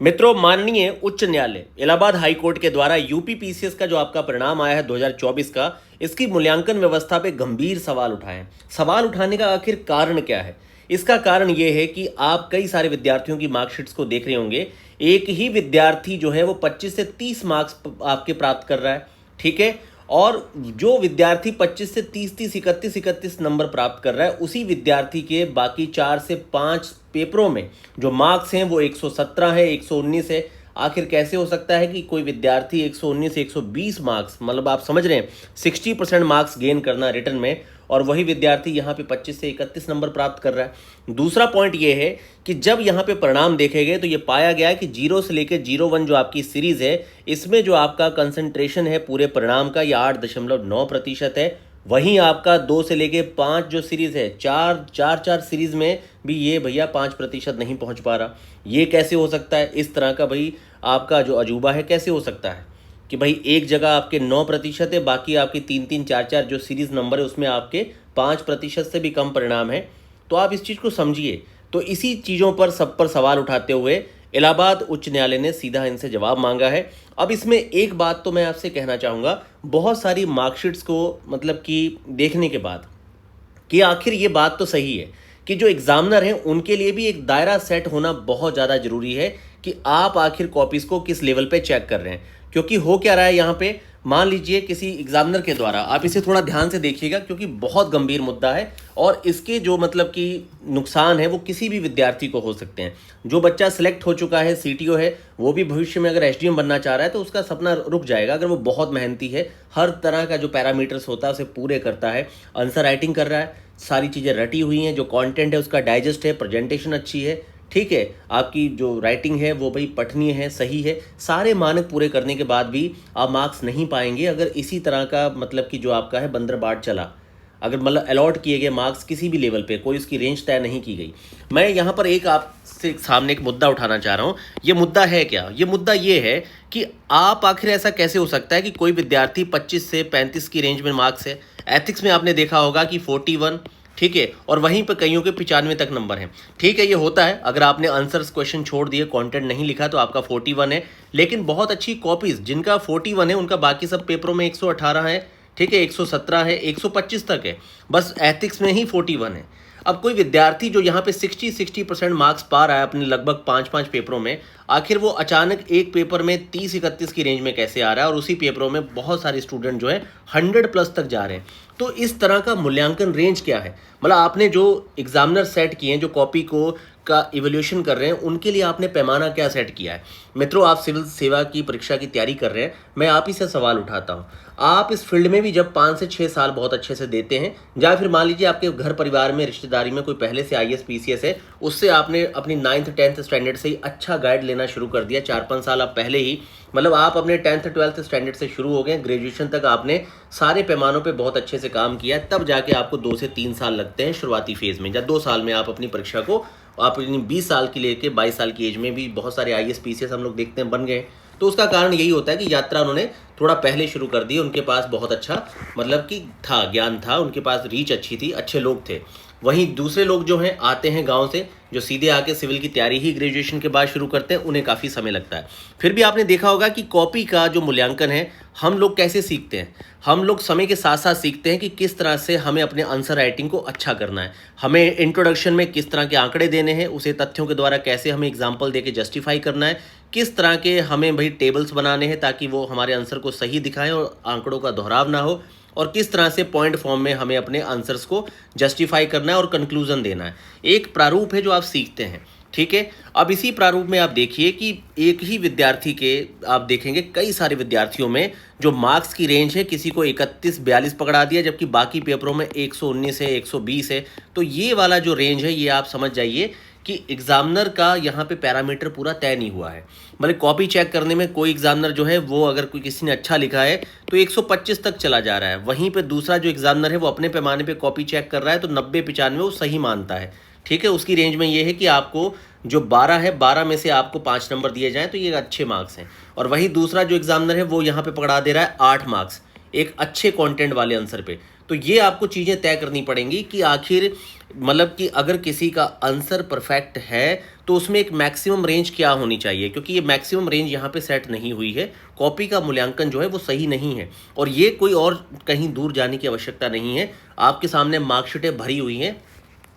मित्रों, माननीय उच्च न्यायालय इलाहाबाद हाई कोर्ट के द्वारा यूपी पीसीएस का जो आपका परिणाम आया है 2024 का, इसकी मूल्यांकन व्यवस्था पे गंभीर सवाल उठाए हैं। सवाल उठाने का आखिर कारण क्या है? इसका कारण ये है कि आप कई सारे विद्यार्थियों की मार्कशीट्स को देख रहे होंगे। एक ही विद्यार्थी जो है वो 25 से 30 मार्क्स आपके प्राप्त कर रहा है, ठीक है। और जो विद्यार्थी 25 से 30 31 नंबर प्राप्त कर रहा है, उसी विद्यार्थी के बाकी 4 से 5 पेपरों में जो मार्क्स हैं वो 117 है, 119 है। आखिर कैसे हो सकता है कि कोई विद्यार्थी 119 से 120 मार्क्स, मतलब आप समझ रहे हैं 60% मार्क्स गेन करना रिटर्न में, और वही विद्यार्थी यहाँ पे 25 से 31 नंबर प्राप्त कर रहा है। दूसरा पॉइंट ये है कि जब यहाँ पे परिणाम देखे गए तो ये पाया गया कि 0 से लेकर 01 जो आपकी सीरीज है, इसमें जो आपका कंसंट्रेशन है पूरे परिणाम का, ये 8.9% है। वहीं आपका 2 से लेके 5 जो सीरीज है, चार सीरीज में भी ये भैया 5% नहीं पहुंच पा रहा। ये कैसे हो सकता है? इस तरह का भाई आपका जो अजूबा है कैसे हो सकता है कि भाई एक जगह आपके 9% है, बाकी आपकी 3 4 जो सीरीज नंबर है उसमें आपके 5% से भी कम परिणाम है। तो आप इस चीज़ को समझिए। तो इसी चीज़ों पर सब पर सवाल उठाते हुए इलाहाबाद उच्च न्यायालय ने सीधा इनसे जवाब मांगा है। अब इसमें एक बात तो मैं आपसे कहना चाहूँगा, बहुत सारी मार्कशीट्स को मतलब कि देखने के बाद कि आखिर ये बात तो सही है कि जो एग्जामिनर हैं उनके लिए भी एक दायरा सेट होना बहुत ज़्यादा ज़रूरी है कि आप आखिर कॉपीज़ को किस लेवल पे चेक कर रहे हैं। क्योंकि हो क्या रहा है यहाँ पे, मान लीजिए किसी एग्जामिनर के द्वारा, आप इसे थोड़ा ध्यान से देखिएगा क्योंकि बहुत गंभीर मुद्दा है और इसके जो मतलब कि नुकसान है वो किसी भी विद्यार्थी को हो सकते हैं। जो बच्चा सिलेक्ट हो चुका है, सीटीओ है, वो भी भविष्य में अगर एसडीएम बनना चाह रहा है तो उसका सपना रुक जाएगा अगर वो बहुत मेहनती है, हर तरह का जो पैरामीटर्स होता है उसे पूरे करता है, आंसर राइटिंग कर रहा है, सारी चीज़ें रटी हुई हैं, जो कंटेंट है उसका डाइजेस्ट है, प्रेजेंटेशन अच्छी है, ठीक है, आपकी जो राइटिंग है वो भाई पठनीय है, सही है, सारे मानक पूरे करने के बाद भी आप मार्क्स नहीं पाएंगे अगर इसी तरह का मतलब कि जो आपका है बंदरबाट चला, अगर मतलब अलॉट किए गए मार्क्स किसी भी लेवल पे कोई उसकी रेंज तय नहीं की गई। मैं यहाँ पर एक आपसे सामने एक मुद्दा उठाना चाह रहा हूँ। ये मुद्दा है क्या? ये मुद्दा ये है कि आप आखिर ऐसा कैसे हो सकता है कि कोई विद्यार्थी 25 से 35 की रेंज में मार्क्स है, एथिक्स में आपने देखा होगा कि 41, ठीक है, और वहीं पर कईयों के 95 तक नंबर हैं। ठीक है, ये होता है, अगर आपने आंसर्स क्वेश्चन छोड़ दिए, कंटेंट नहीं लिखा तो आपका 41 है। लेकिन बहुत अच्छी कॉपीज जिनका 41 है उनका बाकी सब पेपरों में 118 है, ठीक है, 117 है, 125 तक है, बस एथिक्स में ही 41 है। अब कोई विद्यार्थी जो यहाँ पे 60% मार्क्स पा रहा है अपने लगभग 5 पेपरों में, आखिर वो अचानक एक पेपर में 30-31 की रेंज में कैसे आ रहा है, और उसी पेपरों में बहुत सारे स्टूडेंट जो है 100+ तक जा रहे हैं। तो इस तरह का मूल्यांकन रेंज क्या है? मतलब आपने जो एग्जामिनर सेट किए हैं, जो कॉपी को का इवैल्यूएशन कर रहे हैं, उनके लिए आपने पैमाना क्या सेट किया है? मित्रों, आप सिविल सेवा की परीक्षा की तैयारी कर रहे हैं, मैं आप ही से सवाल उठाता हूं। आप इस फील्ड में भी जब 5 से 6 साल बहुत अच्छे से देते हैं, या फिर मान लीजिए आपके घर परिवार में रिश्तेदारी में कोई पहले से आईएएस पीसीएस है, उससे आपने अपनी 9th 10th स्टैंडर्ड से ही अच्छा गाइड लेना शुरू कर दिया, 4-5 साल आप पहले ही, मतलब आप अपने 10th 12th स्टैंडर्ड से शुरू हो गए, ग्रेजुएशन तक आपने सारे पैमानों पे बहुत अच्छे से काम किया, तब जाके आपको 2 से 3 साल लगते हैं शुरुआती फेज में, या 2 साल में आप अपनी परीक्षा को, आप अपनी 20 साल की लेके 22 साल की एज में भी बहुत सारे आईएएस पीसीएस हम लोग देखते हैं बन गए। तो उसका कारण यही होता है कि यात्रा उन्होंने थोड़ा पहले शुरू कर दी, उनके पास बहुत अच्छा मतलब कि था, ज्ञान था, उनके पास रीच अच्छी थी, अच्छे लोग थे। वहीं दूसरे लोग जो हैं आते हैं गांव से, जो सीधे आके सिविल की तैयारी ही ग्रेजुएशन के बाद शुरू करते हैं, उन्हें काफ़ी समय लगता है। फिर भी आपने देखा होगा कि कॉपी का जो मूल्यांकन है, हम लोग कैसे सीखते हैं? हम लोग समय के साथ साथ सीखते हैं कि किस तरह से हमें अपने आंसर राइटिंग को अच्छा करना है, हमें इंट्रोडक्शन में किस तरह के आंकड़े देने हैं, उसे तथ्यों के द्वारा कैसे हमें एग्जाम्पल दे के जस्टिफाई करना है, किस तरह के हमें भाई टेबल्स बनाने हैं ताकि वो हमारे आंसर को सही दिखाएं और आंकड़ों का दोहराव ना हो, और किस तरह से पॉइंट फॉर्म में हमें अपने आंसर्स को जस्टिफाई करना है और कंक्लूजन देना है। एक प्रारूप है जो आप सीखते हैं, ठीक है। अब इसी प्रारूप में आप देखिए कि एक ही विद्यार्थी के आप देखेंगे कई सारे विद्यार्थियों में जो मार्क्स की रेंज है, किसी को 31-42 पकड़ा दिया, जबकि बाकी पेपरों में 119 है, 120 है। तो ये वाला जो रेंज है, ये आप समझ जाइए कि एग्जामिनर का यहाँ पे पैरामीटर पूरा तय नहीं हुआ है। मतलब कॉपी चेक करने में कोई एग्जामिनर जो है वो, अगर कोई किसी ने अच्छा लिखा है तो 125 तक चला जा रहा है, वहीं पे दूसरा जो एग्जामिनर है वो अपने पैमाने पे कॉपी चेक कर रहा है तो 90-95 वो सही मानता है, ठीक है। उसकी रेंज में ये है कि आपको जो 12 है, 12 में से आपको 5 नंबर दिए जाएँ तो ये अच्छे मार्क्स हैं। और वही दूसरा जो एग्जामिनर है वो यहाँ पे पकड़ा दे रहा है 8 मार्क्स एक अच्छे कॉन्टेंट वाले आंसर पे। तो ये आपको चीज़ें तय करनी पड़ेंगी कि आखिर मतलब कि अगर किसी का आंसर परफेक्ट है तो उसमें एक मैक्सिमम रेंज क्या होनी चाहिए, क्योंकि ये मैक्सिमम रेंज यहाँ पे सेट नहीं हुई है। कॉपी का मूल्यांकन जो है वो सही नहीं है और ये कोई और कहीं दूर जाने की आवश्यकता नहीं है। आपके सामने मार्कशीटें भरी हुई हैं,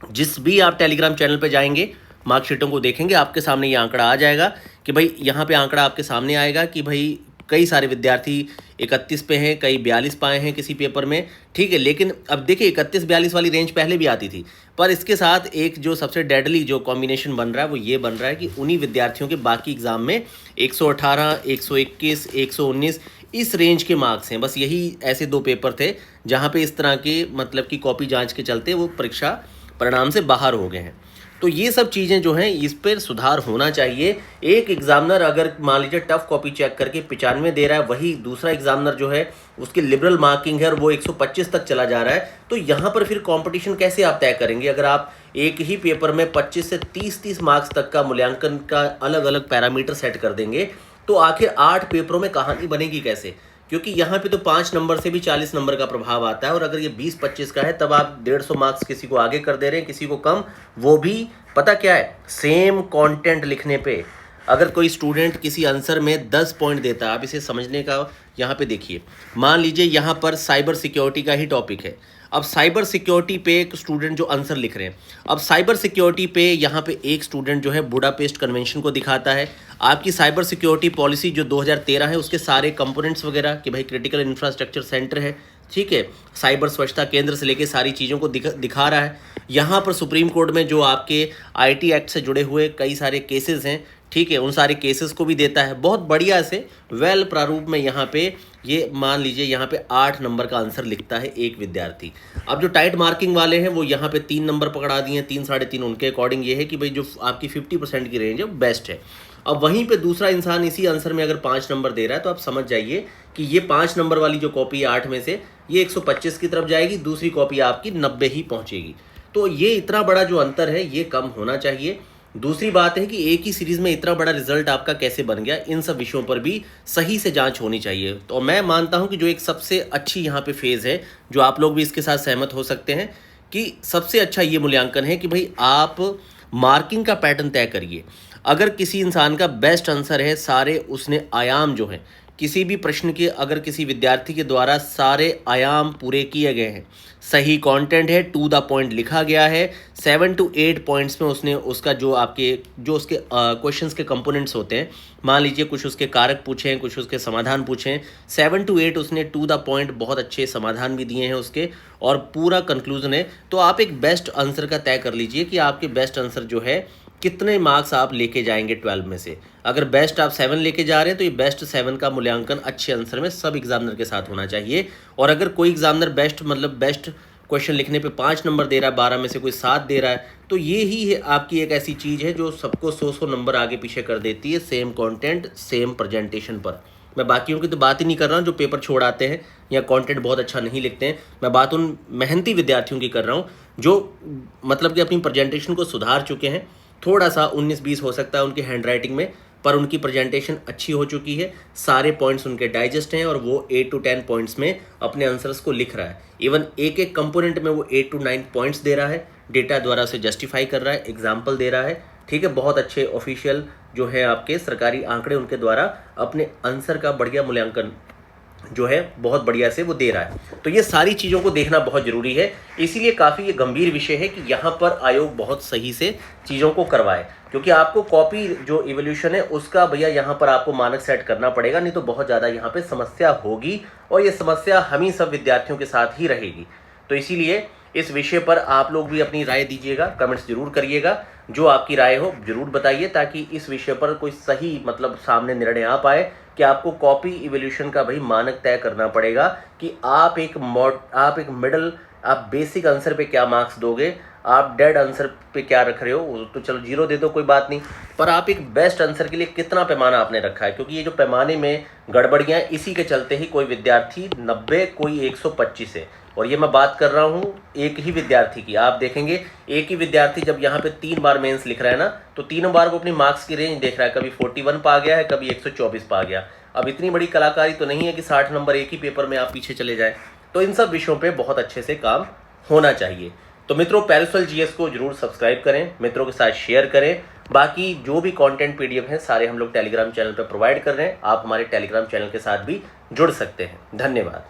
जिस भी आप टेलीग्राम चैनल पे जाएंगे मार्कशीटों को देखेंगे, आपके सामने ये आंकड़ा आ जाएगा कि भाई यहाँ पे आंकड़ा आपके सामने आएगा कि भाई कई सारे विद्यार्थी 31 पे हैं, कई 42 पाए हैं किसी पेपर में, ठीक है। लेकिन अब देखिए 31-42 वाली रेंज पहले भी आती थी, पर इसके साथ एक जो सबसे डेडली जो कॉम्बिनेशन बन रहा है वो ये बन रहा है कि उन्हीं विद्यार्थियों के बाकी एग्जाम में 118, 121, 119 इस रेंज के मार्क्स हैं। बस यही ऐसे 2 पेपर थे जहाँ पे इस तरह के मतलब कि कॉपी जांच के चलते वो परीक्षा परिणाम से बाहर हो गए हैं। तो ये सब चीज़ें जो हैं इस पर सुधार होना चाहिए। एक एग्जामिनर अगर मान लीजिए टफ कॉपी चेक करके 95 दे रहा है, वही दूसरा एग्जामिनर जो है उसकी लिबरल मार्किंग है और वो 125 तक चला जा रहा है, तो यहाँ पर फिर कंपटीशन कैसे आप तय करेंगे? अगर आप एक ही पेपर में 25 से 30 मार्क्स तक का मूल्यांकन का अलग अलग पैरामीटर सेट कर देंगे तो आखिर 8 पेपरों में कहानी बनेगी कैसे? क्योंकि यहाँ पे तो 5 नंबर से भी 40 नंबर का प्रभाव आता है और अगर ये 20-25 का है तब आप 150 मार्क्स किसी को आगे कर दे रहे हैं, किसी को कम, वो भी पता क्या है, सेम कंटेंट लिखने पे। अगर कोई स्टूडेंट किसी आंसर में 10 पॉइंट देता है, आप इसे समझने का यहाँ पे देखिए, मान लीजिए यहाँ पर साइबर सिक्योरिटी का ही टॉपिक है। अब साइबर सिक्योरिटी पे एक स्टूडेंट जो आंसर लिख रहे हैं, अब साइबर सिक्योरिटी पे यहाँ पे एक स्टूडेंट जो है बुडापेस्ट कन्वेंशन को दिखाता है, आपकी साइबर सिक्योरिटी पॉलिसी जो 2013 है उसके सारे कंपोनेंट्स वगैरह कि भाई क्रिटिकल इंफ्रास्ट्रक्चर सेंटर है, ठीक है, साइबर स्वच्छता केंद्र से लेके सारी चीज़ों को दिखा रहा है। यहाँ पर सुप्रीम कोर्ट में जो आपके आईटी एक्ट से जुड़े हुए कई सारे केसेस हैं, ठीक है, उन सारे केसेस को भी देता है बहुत बढ़िया से वेल प्रारूप में। यहाँ पे ये मान लीजिए यहाँ पे 8 नंबर का आंसर लिखता है एक विद्यार्थी। अब जो टाइट मार्किंग वाले हैं वो यहाँ पे 3 नंबर पकड़ा दिए हैं, 3 साढ़े 3, उनके अकॉर्डिंग ये है कि भाई जो आपकी 50% की रेंज है बेस्ट है। अब वहीं पे दूसरा इंसान इसी आंसर में अगर 5 नंबर दे रहा है तो आप समझ जाइए कि ये 5 नंबर वाली जो कॉपी है 8 में से ये 125 की तरफ जाएगी, दूसरी कॉपी आपकी 90 ही पहुँचेगी। तो ये इतना बड़ा जो अंतर है ये कम होना चाहिए। दूसरी बात है कि एक ही सीरीज में इतना बड़ा रिजल्ट आपका कैसे बन गया, इन सब विषयों पर भी सही से जांच होनी चाहिए। तो मैं मानता हूं कि जो एक सबसे अच्छी यहाँ पे फेज़ है, जो आप लोग भी इसके साथ सहमत हो सकते हैं, कि सबसे अच्छा ये मूल्यांकन है कि भाई आप मार्किंग का पैटर्न तय करिए। अगर किसी इंसान का बेस्ट आंसर है, सारे उसने आयाम जो हैं किसी भी प्रश्न के, अगर किसी विद्यार्थी के द्वारा सारे आयाम पूरे किए गए हैं, सही कंटेंट है, टू द पॉइंट लिखा गया है, 7 to 8 पॉइंट्स में उसने उसका जो आपके जो उसके क्वेश्चंस के कंपोनेंट्स होते हैं, मान लीजिए कुछ उसके कारक पूछे हैं, कुछ उसके समाधान पूछे हैं, 7 to 8 उसने टू द पॉइंट बहुत अच्छे समाधान भी दिए हैं उसके और पूरा कंक्लूजन है, तो आप एक बेस्ट आंसर का तय कर लीजिए कि आपके बेस्ट आंसर जो है कितने मार्क्स आप लेके जाएंगे 12 में से। अगर बेस्ट आप 7 लेके जा रहे हैं तो ये बेस्ट 7 का मूल्यांकन अच्छे आंसर में सब एग्जामिनर के साथ होना चाहिए। और अगर कोई एग्जामिनर बेस्ट मतलब बेस्ट क्वेश्चन लिखने पे 5 नंबर दे रहा है, 12 में से कोई 7 दे रहा है, तो ये ही है आपकी एक ऐसी चीज़ है जो सबको 100 नंबर आगे पीछे कर देती है, सेम कंटेंट सेम प्रेजेंटेशन पर। मैं बाकियों की तो बात ही नहीं कर रहा हूँ जो पेपर छोड़ आते हैं या कंटेंट बहुत अच्छा नहीं लिखते हैं, मैं बात उन मेहनती विद्यार्थियों की कर रहा हूँ जो मतलब कि अपनी प्रेजेंटेशन को सुधार चुके हैं। थोड़ा सा 19-20 हो सकता है उनकी हैंडराइटिंग में, पर उनकी प्रेजेंटेशन अच्छी हो चुकी है, सारे पॉइंट्स उनके डाइजेस्ट हैं और वो 8 to 10 पॉइंट्स में अपने आंसर्स को लिख रहा है। इवन एक एक कंपोनेंट में वो 8 to 9 पॉइंट्स दे रहा है, डेटा द्वारा उसे जस्टिफाई कर रहा है, एग्जाम्पल दे रहा है, ठीक है। बहुत अच्छे ऑफिशियल जो है आपके सरकारी आंकड़े उनके द्वारा अपने आंसर का बढ़िया मूल्यांकन जो है बहुत बढ़िया से वो दे रहा है। तो ये सारी चीज़ों को देखना बहुत ज़रूरी है, इसीलिए काफ़ी ये गंभीर विषय है कि यहाँ पर आयोग बहुत सही से चीज़ों को करवाए, क्योंकि आपको कॉपी जो इवोल्यूशन है उसका भैया यहाँ पर आपको मानक सेट करना पड़ेगा, नहीं तो बहुत ज़्यादा यहाँ पे समस्या होगी और ये समस्या हम ही सब विद्यार्थियों के साथ ही रहेगी। तो इसीलिए इस विषय पर आप लोग भी अपनी राय दीजिएगा, कमेंट्स जरूर करिएगा, जो आपकी राय हो जरूर बताइए, ताकि इस विषय पर कोई सही मतलब सामने निर्णय आ पाए कि आपको कॉपी इवोल्यूशन का भाई मानक तय करना पड़ेगा कि आप एक मिडल, आप बेसिक आंसर पे क्या मार्क्स दोगे, आप डेड आंसर पे क्या रख रहे हो, तो चलो 0 दे दो कोई बात नहीं, पर आप एक बेस्ट आंसर के लिए कितना पैमाना आपने रखा है, क्योंकि ये जो पैमाने में गड़बड़ियाँ इसी के चलते ही कोई विद्यार्थी 90 कोई 125 है। और ये मैं बात कर रहा हूँ एक ही विद्यार्थी की, आप देखेंगे एक ही विद्यार्थी जब यहाँ पे 3 बार मेंस लिख रहा है ना, तो तीनों बार वो अपनी मार्क्स की रेंज देख रहा है, कभी 41 पा गया है, कभी 124 पा गया। अब इतनी बड़ी कलाकारी तो नहीं है कि 60 नंबर एक ही पेपर में आप पीछे चले जाए, तो इन सब विषयों पे बहुत अच्छे से काम होना चाहिए। तो मित्रों, पैरासोल जीएस को जरूर सब्सक्राइब करें, मित्रों के साथ शेयर करें। बाकी जो भी कंटेंट पीडीएफ है सारे हम लोग टेलीग्राम चैनल पर प्रोवाइड कर रहे हैं, आप हमारे टेलीग्राम चैनल के साथ भी जुड़ सकते हैं। धन्यवाद।